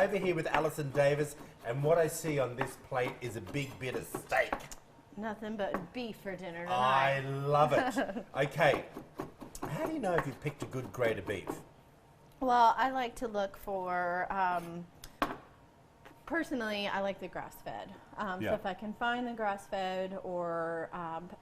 over here with Alison Davis, and what I see on this plate is a big bit of steak. Nothing but beef for dinner tonight. I love it. Okay, how do you know if you've picked a good grade of beef? Well, I like to look for, personally, I like the grass-fed. So if I can find the grass-fed or,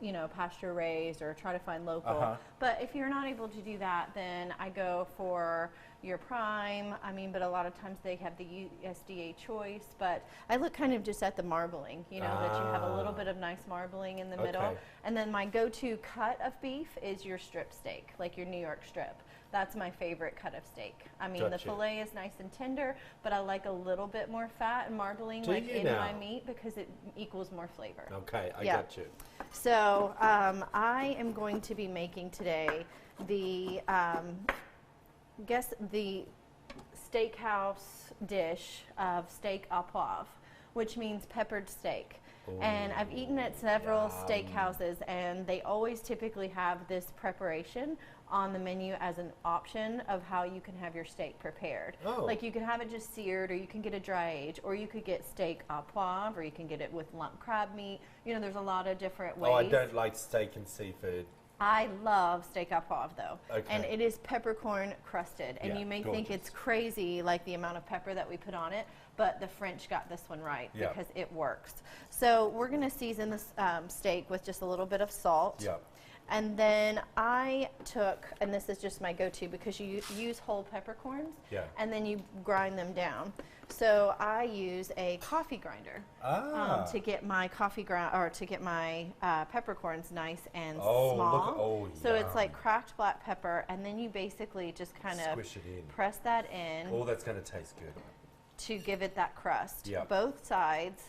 you know, pasture-raised or try to find local. But if you're not able to do that, then I go for your prime. I mean, but a lot of times they have the USDA choice. But I look kind of just at the marbling, you know, that you have a little bit of nice marbling in the middle. And then my go-to cut of beef is your strip steak, like your New York strip. That's my favorite cut of steak. I mean, the filet is nice and tender, but I like a little bit more fat and marbling in my meat because it equals more flavor. Okay, I got you. So I am going to be making today the, the steakhouse dish of steak au poivre, which means peppered steak. Ooh, and I've eaten at several steakhouses, and they always typically have this preparation on the menu as an option of how you can have your steak prepared. Like you can have it just seared, or you can get a dry age, or you could get steak au poivre, or you can get it with lump crab meat. You know, there's a lot of different ways. Oh, I don't like steak and seafood. I love steak au poivre though, and it is peppercorn crusted, and you may think it's crazy, like the amount of pepper that we put on it, but the French got this one right because it works. So we're going to season this steak with just a little bit of salt. And then I took, and this is just my go-to because you use whole peppercorns, and then you grind them down. So I use a coffee grinder to get my peppercorns nice and small. So it's like cracked black pepper, and then you basically just kind of press that in. Oh, that's going to taste good. To give it that crust, both sides.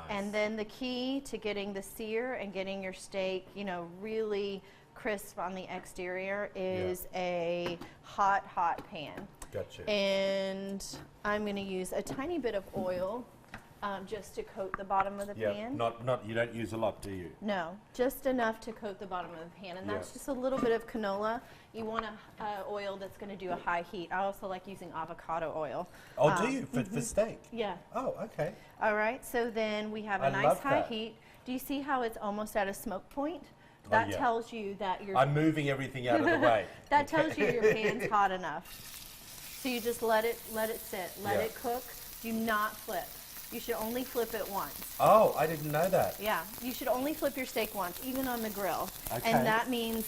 And then the key to getting the sear and getting your steak, you know, really crisp on the exterior is a hot pan. Gotcha. And I'm going to use a tiny bit of oil just to coat the bottom of the pan. You don't use a lot, do you? No, just enough to coat the bottom of the pan, and that's just a little bit of canola. You want a oil that's going to do a high heat. I also like using avocado oil. Oh, do you for steak? Yeah. Oh, okay. All right. So then we have a nice high heat. Do you see how it's almost at a smoke point? That tells you that you're. I'm moving everything out of the way. That tells you your pan's hot enough. So you just let it sit, let it cook. Do not flip. You should only flip it once. Oh, I didn't know that. Yeah, you should only flip your steak once, even on the grill. And that means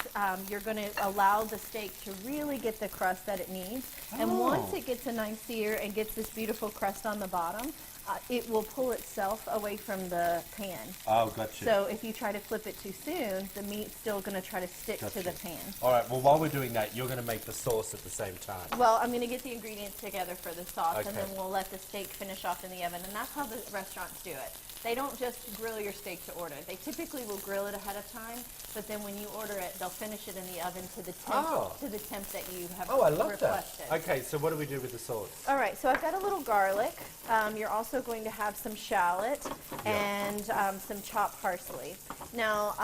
you're going to allow the steak to really get the crust that it needs. And once it gets a nice sear and gets this beautiful crust on the bottom, it will pull itself away from the pan. Oh, gotcha. So if you try to flip it too soon, the meat's still going to try to stick to the pan. All right, well, while we're doing that, you're going to make the sauce at the same time. Well, I'm going to get the ingredients together for the sauce, and then we'll let the steak finish off in the oven. And that's how the restaurants do it. They don't just grill your steak to order. They typically will grill it ahead of time, but then when you order it, they'll finish it in the oven to the temp that you have requested. Oh, I love that. Okay, so what do we do with the sauce? All right, so I've got a little garlic. You're also going to have some shallot and some chopped parsley. Now,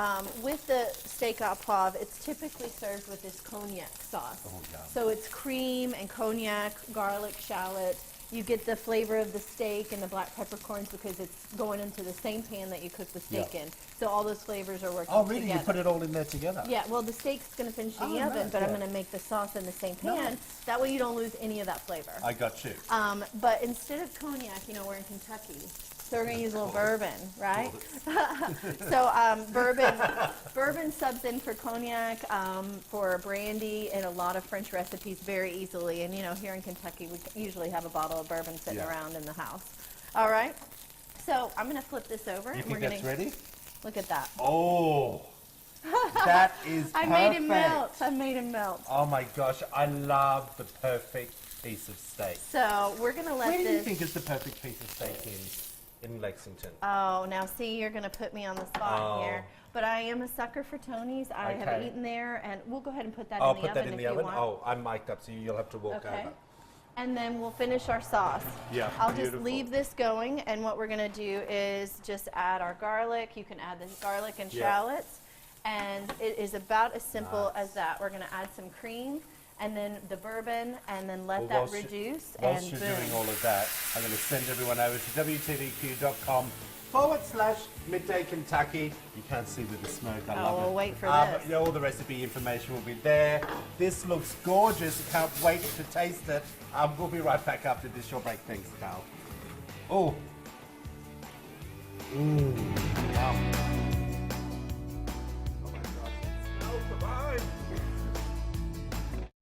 with the steak au poivre, it's typically served with this cognac sauce. Oh, yeah. So it's cream and cognac, garlic, shallot. You get the flavor of the steak and the black peppercorns because it's going into the same pan that you cook the steak in. So all those flavors are working together. Oh, really? You put it all in there together? Yeah, well, the steak's going to finish in the oven, but I'm going to make the sauce in the same pan. That way you don't lose any of that flavor. I got you. But instead of cognac, you know, we're in Kentucky. So we're going to use a little bourbon, right? So bourbon subs in for cognac, for brandy, and a lot of French recipes very easily. And, you know, here in Kentucky, we usually have a bottle of bourbon sitting around in the house. All right? So I'm going to flip this over. You think that's ready? Look at that. Oh, that is perfect. I made him melt. I made him melt. Oh, my gosh. I love the perfect piece of steak. So we're going to let this... Where do you think is the perfect piece of steak in Lexington? Oh, now see, you're going to put me on the spot here. But I am a sucker for Tony's. I have eaten there, and we'll go ahead and put that in the oven. I'll put that in the oven? Want. Oh, I'm mic'd up, so you'll have to walk over. And then we'll finish our sauce. Yeah, I'll just leave this going, and what we're going to do is just add our garlic. You can add the garlic and shallots, and it is about as simple as that. We're going to add some cream, and then the bourbon, and then let Well, that whilst reduce. Whilst And you're boom. doing all of that, I'm going to send everyone over to wtvq.com/Midday Kentucky. You can't see with the smoke. I love it. We'll wait for But, this. you know, all the recipe information will be there. This looks gorgeous. I can't wait to taste it. We'll be right back after this short break. Thanks, Carl. Oh. Mmm.